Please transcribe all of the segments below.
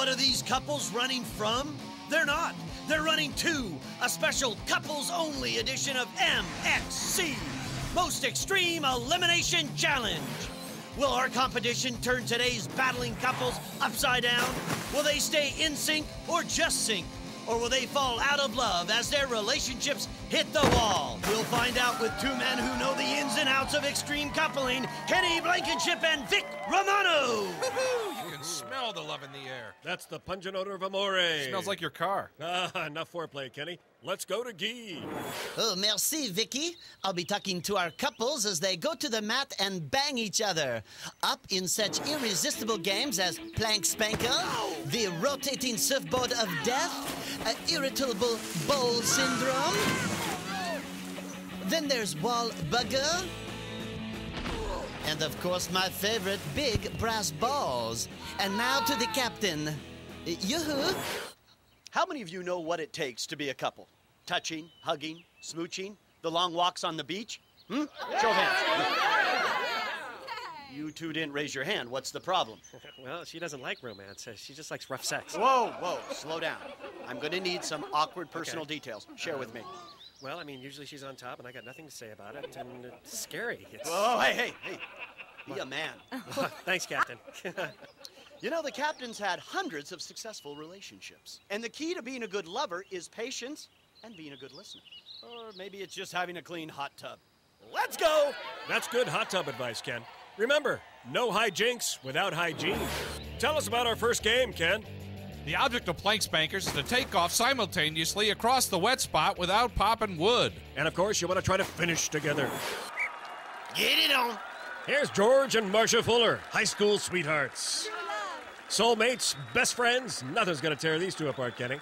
what are these couples running from? They're not. They're running to a special couples-only edition of MXC, Most Extreme Elimination Challenge. Will our competition turn today's battling couples upside down? Will they stay in sync or just sync? Or will they fall out of love as their relationships hit the wall? We'll find out with two men who know the ins and outs of extreme coupling, Kenny Blankenship and Vic Romano. You can smell the love in the air. That's the pungent odor of amore. Smells like your car. Enough foreplay, Kenny. Let's go to Guy. Oh, merci, Vicky. I'll be talking to our couples as they go to the mat and bang each other. Up in such irresistible games as Plank Spanker, the rotating surfboard of death, irritable bowel syndrome. Then there's Wall Bugger. And of course, my favorite, big brass balls. And now to the captain. Yoo-hoo. How many of you know what it takes to be a couple? Touching, hugging, smooching, the long walks on the beach? Show of hands. You two didn't raise your hand. What's the problem? Well, she doesn't like romance. She just likes rough sex. Whoa, slow down. I'm going to need some awkward personal details. Share with me. Well, I mean, usually she's on top, and I got nothing to say about it, and it's scary. Whoa, hey. Be a man. Thanks, Captain. You know, the captain's had hundreds of successful relationships. And the key to being a good lover is patience and being a good listener. Or maybe it's just having a clean hot tub. Let's go! That's good hot tub advice, Ken. Remember, no hijinks without hygiene. Tell us about our first game, Ken. The object of Plank Spankers is to take off simultaneously across the wet spot without popping wood. And of course, you want to try to finish together. Get it on! Here's George and Marcia Fuller, high school sweethearts. Soulmates, best friends, nothing's going to tear these two apart, Kenny.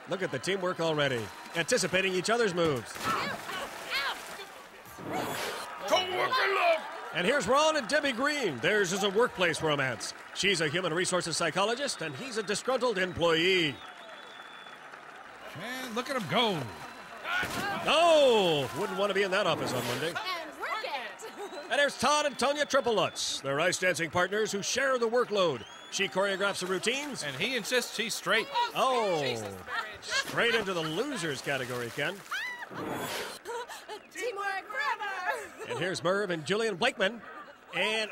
Look at the teamwork already, anticipating each other's moves. And here's Ron and Debbie Green. Theirs is a workplace romance. She's a human resources psychologist, and he's a disgruntled employee. And look at him go. Oh, wouldn't want to be in that office on Monday. And work it. And there's Todd and Tonya Triple Lutz. They're ice dancing partners who share the workload. She choreographs the routines. And he insists she's straight. Oh, straight into the losers category, Ken. Teamwork forever. And here's Merv and Julian Blakeman. And,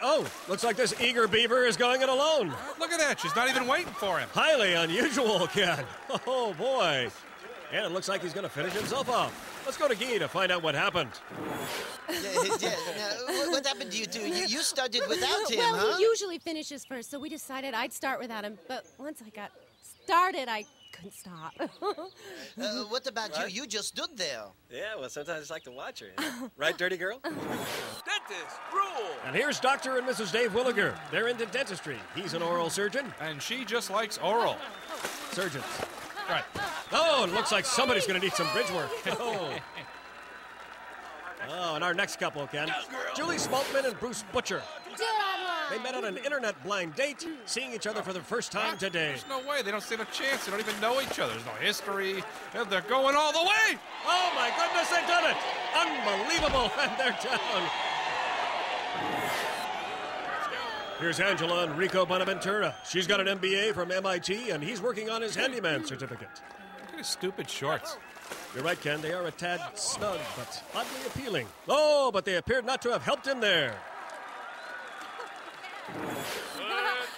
looks like this eager beaver is going it alone. Look at that. She's not even waiting for him. Highly unusual, Ken. Oh, boy. And it looks like he's going to finish himself off. Let's go to Guy to find out what happened. What happened to you two? You started without him, Well, he usually finishes first, so we decided I'd start without him. But once I got started, I couldn't stop. What about you? You just stood there. Yeah, well, sometimes I just like to watch her. Right, dirty girl? Dentist, rule. And here's Dr. and Mrs. Dave Williger. They're into dentistry. He's an oral surgeon. And she just likes oral. Surgeons. Right. Oh, it looks like somebody's going to need some bridge work. Oh, and our next couple, Ken. Julie Smaltman and Bruce Butcher. They met on an internet blind date, seeing each other for the first time today. There's no way. They don't stand a chance. They don't even know each other. There's no history. They're going all the way. Oh, my goodness, they've done it. Unbelievable, and they're down. Here's Angela and Rico Bonaventura. She's got an MBA from MIT, and he's working on his handyman certificate. Look at his stupid shorts. You're right, Ken. They are a tad snug, but oddly appealing. Oh, but they appeared not to have helped him there.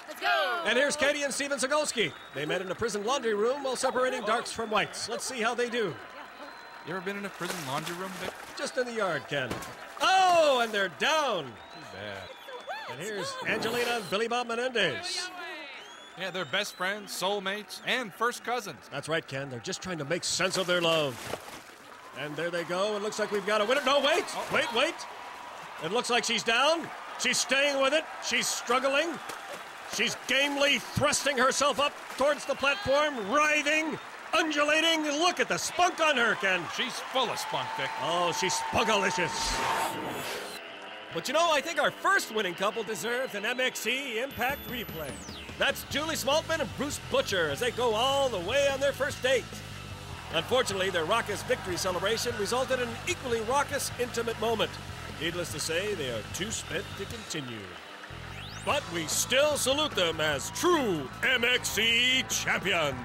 Let's go. And here's Katie and Steven Zagolski. They met in a prison laundry room while separating darks from whites. Let's see how they do. You ever been in a prison laundry room, Vic? Just in the yard, Ken. Oh, and they're down. Too bad. And here's Angelina and Billy Bob Menendez. Yeah, they're best friends, soulmates, and first cousins. That's right, Ken. They're just trying to make sense of their love. And there they go. It looks like we've got a winner. No, wait. Wait. It looks like she's down. She's staying with it. She's struggling. She's gamely thrusting herself up towards the platform, writhing, undulating. Look at the spunk on her, Ken. She's full of spunk, Vic. Oh, she's spunkalicious. But you know, I think our first winning couple deserves an MXC Impact replay. That's Julie Smaltman and Bruce Butcher as they go all the way on their first date. Unfortunately, their raucous victory celebration resulted in an equally raucous, intimate moment. Needless to say, they are too spent to continue. but we still salute them as true MXC champions.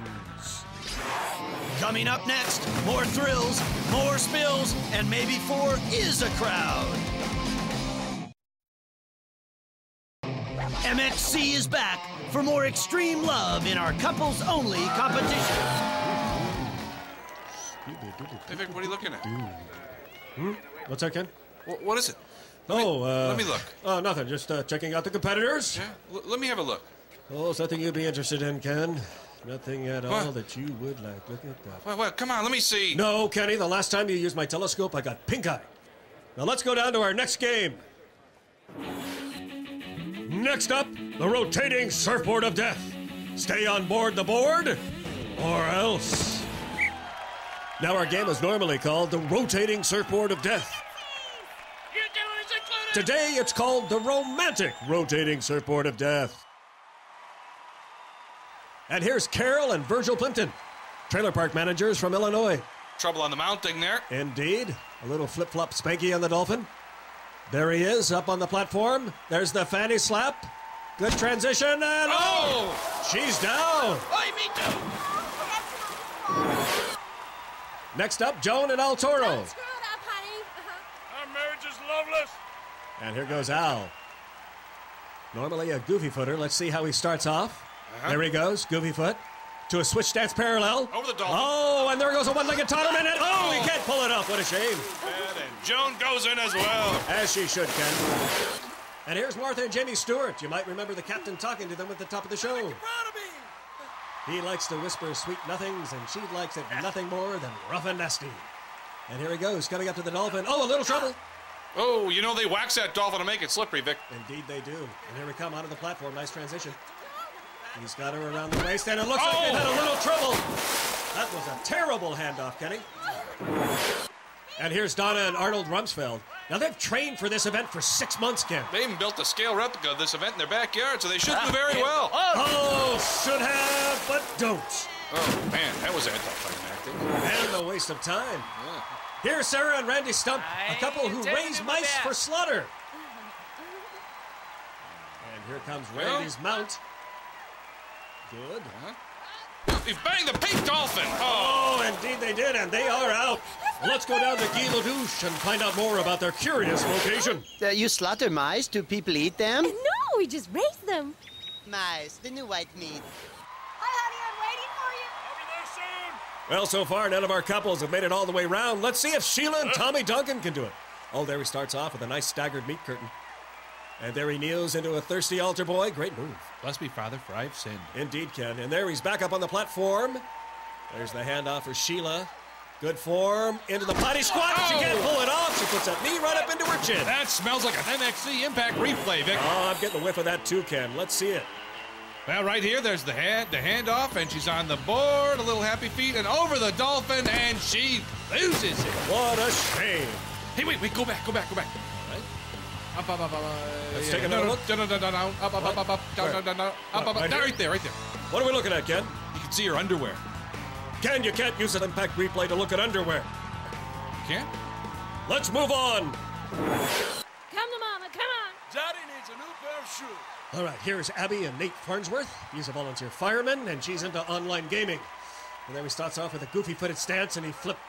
Coming up next, more thrills, more spills, and maybe 4 is a crowd. MXC is back for more extreme love in our couples-only competition. Hey, Vic, what are you looking at? What's that, Ken? What is it? Let me look. Oh, nothing. Just checking out the competitors. Yeah? Let me have a look. Oh, something you'd be interested in, Ken. Nothing at all What? that you would like. Look at that. Well, come on, let me see. No, Kenny, the last time you used my telescope, I got pink eye. Now let's go down to our next game. Next up, the rotating surfboard of death. Stay on board the board, or else. Now our game is normally called the rotating surfboard of death. Today it's called the romantic rotating surfboard of death. And here's Carol and Virgil Plimpton, trailer park managers from Illinois. Trouble on the mounting there. Indeed. A little flip-flop spanky on the Dolphin. There he is, up on the platform. There's the fanny slap. Good transition, and Oh! she's down. Hey, me too. Next up, Joan and Al Toro. Screw it up, honey. Our marriage is loveless. And here goes Al. Normally a goofy footer. Let's see how he starts off. There he goes, goofy foot. To a switch stance parallel. Over the Dolphin. Oh, and there goes a one-legged Totterman. And he can't pull it off. What a shame. And Joan goes in as well. As she should, Ken. And here's Martha and Jamie Stewart. You might remember the captain talking to them at the top of the show. He likes to whisper sweet nothings, and she likes it nothing more than rough and nasty. And here he goes, coming up to the Dolphin. Oh, a little trouble. Oh, you know they wax that Dolphin to make it slippery, Vic. Indeed they do. And here we come onto the platform. Nice transition. He's got her around the waist, and it looks like they've had a little trouble. That was a terrible handoff, Kenny. And here's Donna and Arnold Rumsfeld. Now, they've trained for this event for 6 months, Ken. They even built a scale replica of this event in their backyard, so they should do very well. Oh, should have, but don't. Oh, man, that was anticlimactic. And a waste of time. Here's Sarah and Randy Stump, a couple who raise mice for slaughter. And here comes Randy's mount. Good. He banged the pink Dolphin. Oh, indeed they did, and they are out. Let's go down to Guy Ledouche and find out more about their curious location. You slaughter mice? Do people eat them? No, we just raise them. Mice, the new white meat. Hi, honey, I'm waiting for you. Well, so far, none of our couples have made it all the way round. Let's see if Sheila and Tommy Duncan can do it. Oh, there he starts off with a nice staggered meat curtain. And there he kneels into a thirsty altar boy. Great move. Bless me, Father, for I've sinned. Indeed, Ken. And there he's back up on the platform. There's the handoff for Sheila. Good form. Into the potty squat. She can't pull it off. She puts that knee right up into her chin. That smells like an MXC Impact replay, Vic. Oh, I'm getting a whiff of that too, Ken. Let's see it. Well, right here, there's the handoff, and she's on the board, a little happy feet, and over the Dolphin, and she loses it. What a shame. Hey, wait, go back. All right. Up. Let's take another look. Down, up, down, up, Right right there. What are we looking at, Ken? You can see her underwear. Ken, you can't use an impact replay to look at underwear. Can't? Let's move on. Come to Mama, come on. Daddy needs a new pair of shoes. All right, here's Abby and Nate Farnsworth. He's a volunteer fireman, and she's into online gaming. And then he starts off with a goofy-footed stance, and he flipped.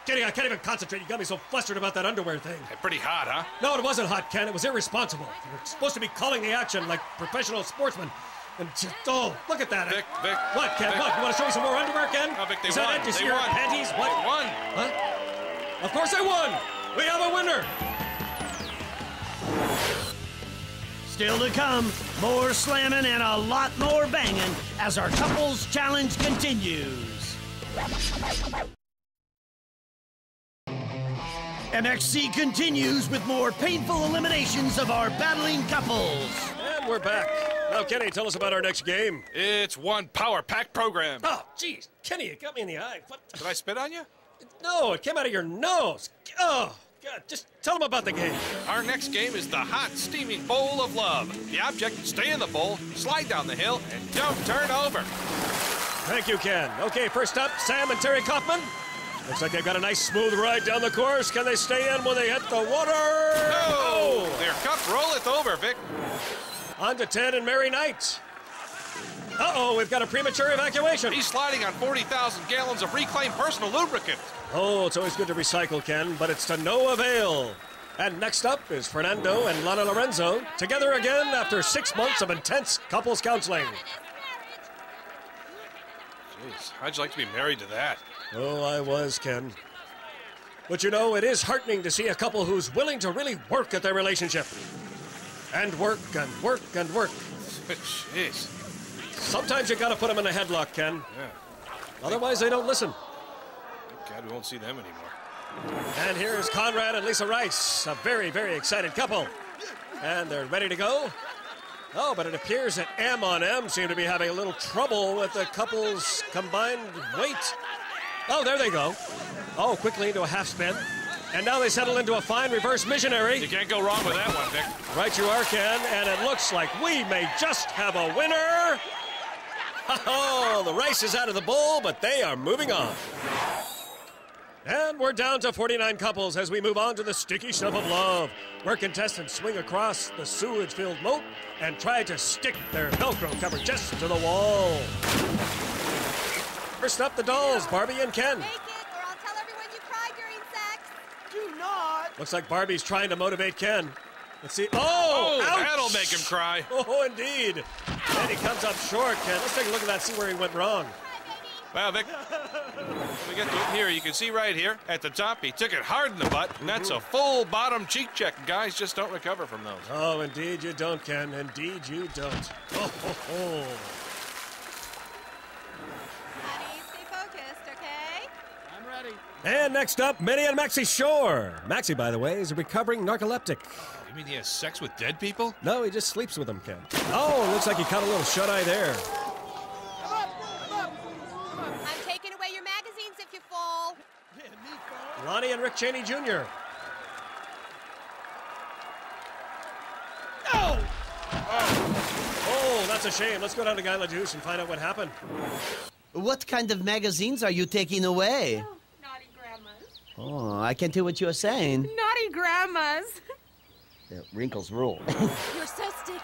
Kenny, I can't even concentrate. You got me so flustered about that underwear thing. Hey, pretty hot, huh? No, it wasn't hot, Ken. It was irresponsible. You're supposed to be calling the action like professional sportsmen. And just, oh, look at that. Vic. What, Ken? Vic. What? You want to show me some more underwear, Ken? No, Vic, they Is won. that it? You see They your won. panties? What? They won. Huh? Of course they won. We have a winner. Still to come, more slamming and a lot more banging as our couples challenge continues. MXC continues with more painful eliminations of our battling couples. And we're back. Now, Kenny, tell us about our next game. It's one power pack program. Oh, jeez. Kenny, you got me in the eye. What? Did I spit on you? No, it came out of your nose. Oh, God. Just tell them about the game. Our next game is the hot, steaming bowl of love. The object, stay in the bowl, slide down the hill, and don't turn over. Thank you, Ken. Okay, first up, Sam and Terry Kaufman. Looks like they've got a nice smooth ride down the course. Can they stay in when they hit the water? No! Their cup rolleth over, Vic. On to Ted and Mary Knight. Uh-oh, we've got a premature evacuation. He's sliding on 40,000 gallons of reclaimed personal lubricant. Oh, it's always good to recycle, Ken, but it's to no avail. And next up is Fernando and Lana Lorenzo, together again after 6 months of intense couples counseling. Jeez, how'd you like to be married to that? Oh, I was, Ken. But you know, it is heartening to see a couple who's willing to really work at their relationship. And work and work and work. Jeez. Sometimes you gotta put them in a headlock, Ken. Yeah. Otherwise, they don't listen. Thank God we won't see them anymore. And here's Conrad and Lisa Rice, a very, very excited couple. And they're ready to go. Oh, but it appears that M&M seem to be having a little trouble with the couple's combined weight. Oh, there they go. Oh, quickly into a half spin. And now they settle into a fine reverse missionary. You can't go wrong with that one, Vic. Right you are, Ken. And it looks like we may just have a winner. Oh, the rice is out of the bowl, but they are moving on. And we're down to 49 couples as we move on to the sticky stuff of love, where contestants swing across the sewage-filled moat and try to stick their Velcro-covered chests to the wall. First up, the dolls, Barbie and Ken. Make it, or I'll tell everyone you cried during sex. Do not. Looks like Barbie's trying to motivate Ken. Let's see. Oh, ouch! That'll make him cry. Oh, indeed. And he comes up short, Ken. Let's take a look at that, see where he went wrong. Well, Vic, we get to it here. You can see right here at the top, he took it hard in the butt, and that's a full bottom cheek check. Guys just don't recover from those. Oh, indeed you don't, Ken. Indeed you don't. Oh, ho, ho. Honey, stay focused, okay? I'm ready. And next up, Minnie and Maxie Shore. Maxie, by the way, is a recovering narcoleptic. You mean he has sex with dead people? No, he just sleeps with them, Ken. Oh, looks like he caught a little shut-eye there. I'm taking away your magazines if you fall. Lonnie and Rick Cheney Jr. Oh, that's a shame. Let's go down to Guy LaDouche and find out what happened. What kind of magazines are you taking away? Oh, naughty grandmas. Oh, I can't hear what you're saying. Naughty grandmas. Wrinkles rule. You're so sticky.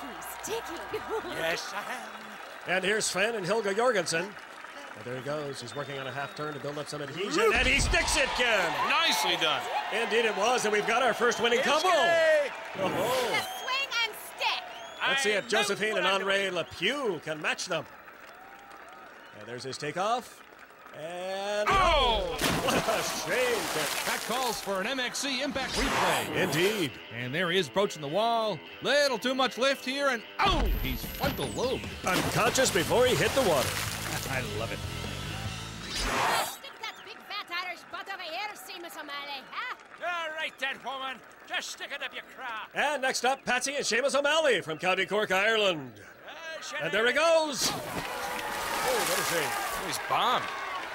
Yes, I am. And here's Sven and Hilga Jorgensen. And there he goes. He's working on a half turn to build up some adhesion, and he sticks it, Ken. Nicely done. Indeed it was, and we've got our first winning couple. Oh-ho. Swing and stick. Let's see if Josephine and Andre Lepew can match them. And there's his takeoff. And Oh! what a shame, Ken. That calls for an MXC impact replay. Indeed. And there he is approaching the wall. Little too much lift here, and oh, he's frontal lobe. Unconscious before he hit the water. I love it. Stick that big fat Irish butt over here, Seamus O'Malley, huh? All right, then, woman. Just stick it up your crop. And next up, Patsy and Seamus O'Malley from County Cork, Ireland. And there he goes. Oh, what a shame. He's bombed.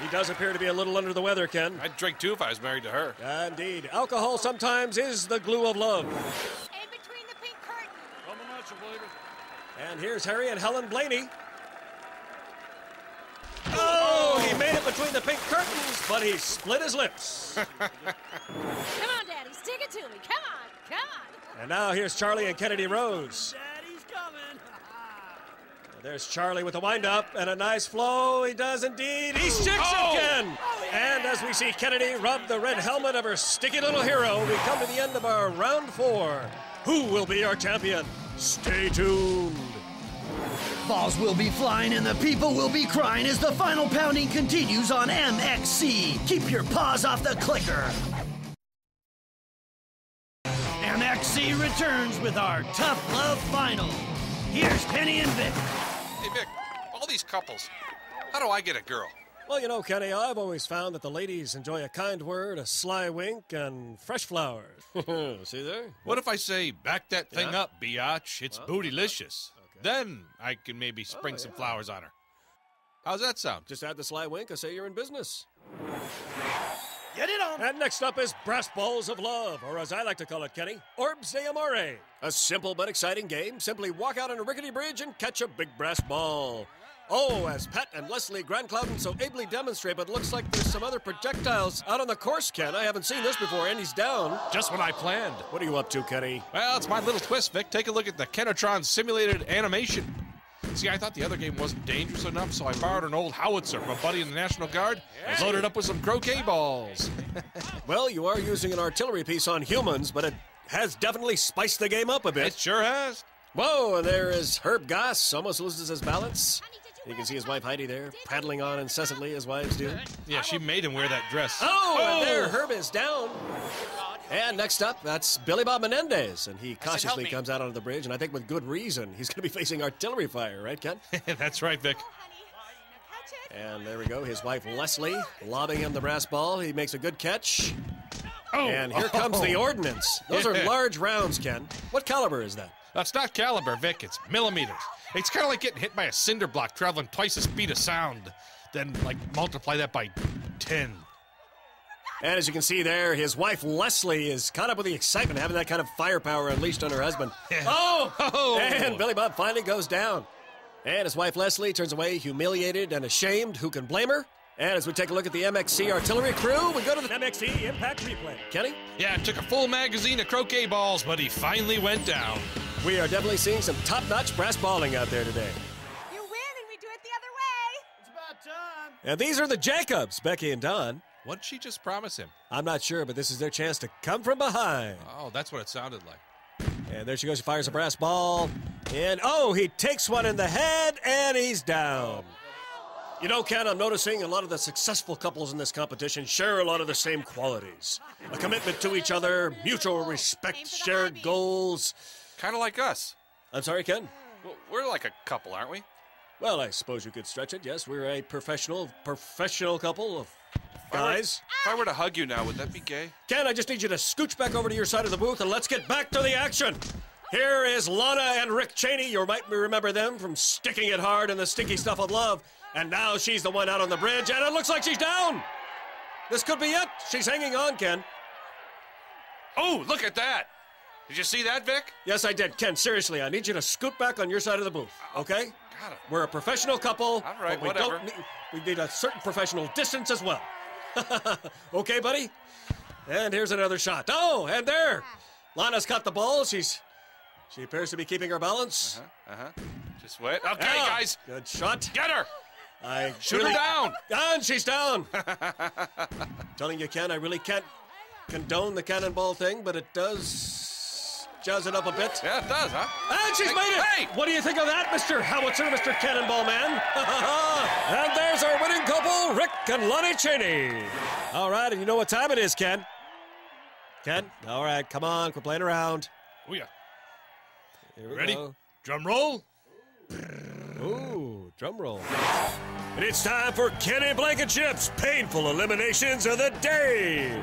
He does appear to be a little under the weather, Ken. I'd drink too if I was married to her. Indeed. Alcohol sometimes is the glue of love. In between the pink curtain. Coming at you, baby. And here's Harry and Helen Blaney. Oh, he made it between the pink curtains, but he split his lips. Come on, Daddy, stick it to me. Come on. And now here's Charlie and Kennedy Rose. Daddy's coming. There's Charlie with the wind-up and a nice flow. He does indeed. He sticks it again. And as we see Kennedy rub the red helmet of her sticky little hero, we come to the end of our round 4. Who will be our champion? Stay tuned. Balls will be flying and the people will be crying as the final pounding continues on MXC. Keep your paws off the clicker. MXC returns with our Tough Love Final. Here's Penny and Vic. Hey, Vic, all these couples, how do I get a girl? Well, you know, Kenny, I've always found that the ladies enjoy a kind word, a sly wink, and fresh flowers. See there? What if I say, back that thing Yeah? up, biatch, it's bootylicious. Then I can maybe spring some flowers on her. How's that sound? Just add the sly wink and say you're in business. Get it on. And next up is Brass Balls of Love, or as I like to call it, Kenny, Orbs de Amore. A simple but exciting game. Simply walk out on a rickety bridge and catch a big brass ball. Oh, as Pat and Leslie Grand Clouden so ably demonstrate, but it looks like there's some other projectiles out on the course, Ken. I haven't seen this before, and he's down. Just what I planned. What are you up to, Kenny? Well, it's my little twist, Vic. Take a look at the Kenotron simulated animation. See, I thought the other game wasn't dangerous enough, so I borrowed an old howitzer from a buddy in the National Guard and loaded up with some croquet balls. Well, you are using an artillery piece on humans, but it has definitely spiced the game up a bit. It sure has. Whoa, and there is Herb Goss, almost loses his balance. You can see his wife Heidi there, paddling on incessantly as wives do. Yeah, she made him wear that dress. Oh, and there Herb is down. And next up, that's Billy Bob Menendez, and he cautiously comes out onto the bridge, and I think with good reason. He's going to be facing artillery fire, right, Ken? That's right, Vic. And there we go, his wife Leslie lobbing him the brass ball. He makes a good catch. Oh. And here comes the ordnance. Those are large rounds, Ken. What caliber is that? That's not caliber, Vic. It's millimeters. It's kind of like getting hit by a cinder block traveling twice the speed of sound. Then, like, multiply that by 10. And as you can see there, his wife Leslie is caught up with the excitement of having that kind of firepower unleashed on her husband. Oh! And Billy Bob finally goes down. And his wife Leslie turns away, humiliated and ashamed. Who can blame her? And as we take a look at the MXC artillery crew, we go to the MXC Impact Replay. Kenny? Yeah, it took a full magazine of croquet balls, but he finally went down. We are definitely seeing some top-notch brass balling out there today. You win and we do it the other way. It's about time. And these are the Jacobs, Becky and Don. What'd she just promise him? I'm not sure, but this is their chance to come from behind. Oh, that's what it sounded like. And there she goes. She fires a brass ball. And, oh, he takes one in the head, and he's down. You know, Ken, I'm noticing a lot of the successful couples in this competition share a lot of the same qualities. A commitment to each other, mutual respect, shared goals. Kind of like us. I'm sorry, Ken? Well, we're like a couple, aren't we? Well, I suppose you could stretch it. Yes, we're a professional couple of guys. If I were to hug you now, would that be gay? Ken, I just need you to scooch back over to your side of the booth and let's get back to the action. Here is Lana and Rick Cheney. You might remember them from Sticking It Hard and the Stinky Stuff of Love. And now she's the one out on the bridge, and it looks like she's down. This could be it. She's hanging on, Ken. Oh, look at that. Did you see that, Vic? Yes, I did. Ken, seriously, I need you to scoot back on your side of the booth, okay? Got it. We're a professional couple. All right, but whatever. We need a certain professional distance as well. Okay, buddy? And here's another shot. Oh, and there. Lana's got the ball. She appears to be keeping her balance. Just wait. Okay, Yeah. guys. Good shot. Get her. Shoot her down. And she's down. Telling you, Ken, I really can't condone the cannonball thing, but it does jazz it up a bit. Yeah, it does, huh? And she's made it. Hey! What do you think of that, Mr. Howitzer, Mr. Cannonball Man? And there's our winning couple, Rick and Lonnie Cheney. All right, and you know what time it is, Ken? Ken? All right, come on, quit playing around. Oh, yeah. Here we Ready? go. Drum roll. Ooh, drum roll. And it's time for Kenny Blankenship's painful eliminations of the day.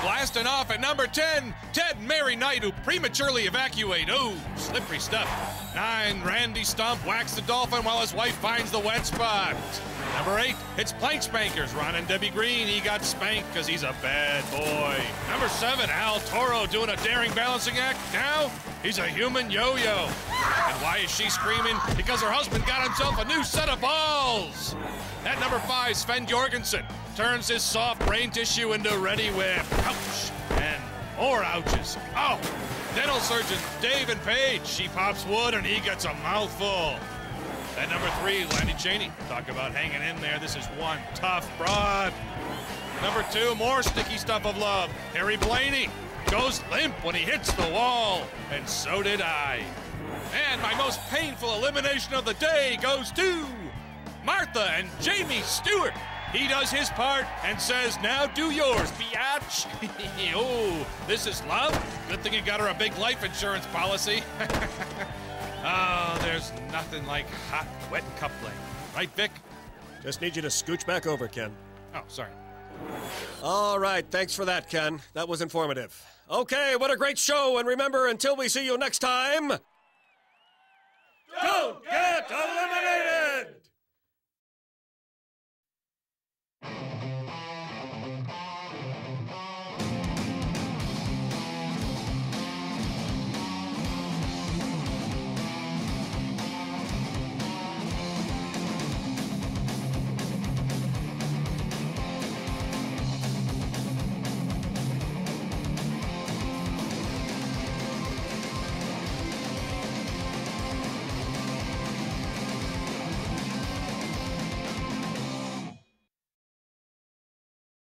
Blasting off at number 10, Ted and Mary Knight, who prematurely evacuate. Oh, slippery stuff. 9, Randy Stump whacks the dolphin while his wife finds the wet spot. Number 8, it's Plank Spankers. Ron and Debbie Green, he got spanked because he's a bad boy. Number 7, Al Toro doing a daring balancing act. Now, he's a human yo-yo. And why is she screaming? Because her husband got himself a new set of balls. At number 5, Sven Jorgensen turns his soft brain tissue into ready whip. Ouch. And more ouches. Oh. Dental surgeon Dave and Paige. She pops wood and he gets a mouthful. At number 3, Lanny Cheney. Talk about hanging in there. This is one tough broad. Number 2, more sticky stuff of love. Harry Blaney goes limp when he hits the wall. And so did I. And my most painful elimination of the day goes to Martha and Jamie Stewart. He does his part and says, now do yours, biatch. Oh, this is love? Good thing you got her a big life insurance policy. Oh, there's nothing like hot, wet coupling. Right, Vic? Just need you to scooch back over, Ken. Oh, sorry. All right, thanks for that, Ken. That was informative. Okay, what a great show, and remember, until we see you next time, don't get eliminated!